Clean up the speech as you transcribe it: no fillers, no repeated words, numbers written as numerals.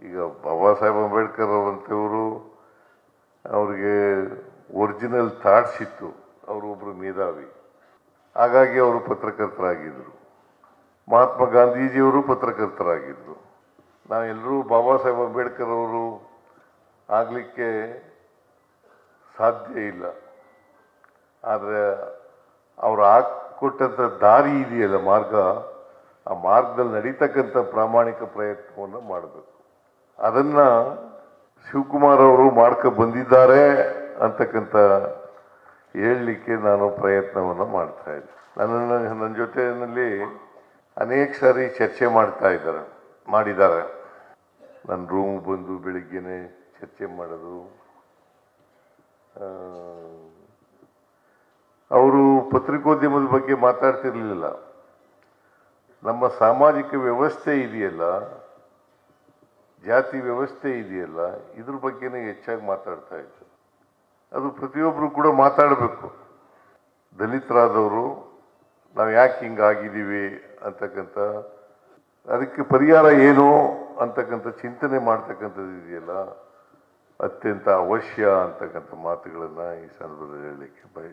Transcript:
ಈಗ ಬಾಬಾ ಸಾಹೇಬ್ ಅಂಬೇಡ್ಕರ್ ಅವರಂತವರು ಅವರಿಗೆ original thoughts ಇತ್ತು. ಅವರು ಒಬ್ಬರು ಮೇಧಾವಿ, ಹಾಗಾಗಿ ಅವರು ಪತ್ರಕರ್ತರಾಗಿದ್ದರು. ಮಹಾತ್ಮ ಗಾಂಧೀಜಿಯವರು ಪತ್ರಕರ್ತರಾಗಿದ್ದರು. ನಾವೆಲ್ಲರೂ ಬಾಬಾ ಸಾಹೇಬ್ ಅಂಬೇಡ್ಕರ್ ಅವರು ಆಗಲಿಕ್ಕೆ ಸಾಧ್ಯ ಇಲ್ಲ. ಆದರೆ ಅವರು ಹಾಕಿಕೊಟ್ಟಂಥ ದಾರಿ ಇದೆಯಲ್ಲ, ಮಾರ್ಗ, ಆ ಮಾರ್ಗದಲ್ಲಿ ನಡೀತಕ್ಕಂಥ ಪ್ರಾಮಾಣಿಕ ಪ್ರಯತ್ನವನ್ನು ಮಾಡಬೇಕು. ಅದನ್ನು ಶಿವಕುಮಾರ್ ಅವರು ಮಾಡ್ಕೊ ಬಂದಿದ್ದಾರೆ ಅಂತಕ್ಕಂಥ ಹೇಳಲಿಕ್ಕೆ ನಾನು ಪ್ರಯತ್ನವನ್ನು ಮಾಡ್ತಾ ಇದ್ದೆ. ನನ್ನ ಜೊತೆಯಲ್ಲಿ ಅನೇಕ ಸಾರಿ ಚರ್ಚೆ ಮಾಡಿದ್ದಾರೆ. ನನ್ನ ರೂಮ್ ಬಂದು ಬೆಳಿಗ್ಗೆನೆ ಚರ್ಚೆ ಮಾಡೋದು. ಅವರು ಪತ್ರಿಕೋದ್ಯಮದ ಬಗ್ಗೆ ಮಾತಾಡ್ತಿರ್ಲಿಲ್ಲ. ನಮ್ಮ ಸಾಮಾಜಿಕ ವ್ಯವಸ್ಥೆ ಇದೆಯಲ್ಲ, ಜಾತಿ ವ್ಯವಸ್ಥೆ ಇದೆಯಲ್ಲ, ಇದ್ರ ಬಗ್ಗೆನೇ ಹೆಚ್ಚಾಗಿ ಮಾತಾಡ್ತಾ ಇದ್ರು. ಅದು ಪ್ರತಿಯೊಬ್ಬರು ಕೂಡ ಮಾತಾಡಬೇಕು. ದಲಿತರಾದವರು ನಾವು ಯಾಕೆ ಹಿಂಗಾಗಿದ್ದೀವಿ ಅಂತಕ್ಕಂಥ, ಅದಕ್ಕೆ ಪರಿಹಾರ ಏನು ಅಂತಕ್ಕಂಥ ಚಿಂತನೆ ಮಾಡ್ತಕ್ಕಂಥದ್ದು ಇದೆಯಲ್ಲ, ಅತ್ಯಂತ ಅವಶ್ಯ ಅಂತಕ್ಕಂಥ ಮಾತುಗಳನ್ನು ಈ ಸಂದರ್ಭದಲ್ಲಿ ಹೇಳಲಿಕ್ಕೆ ಬಯಸ್ತೇನೆ.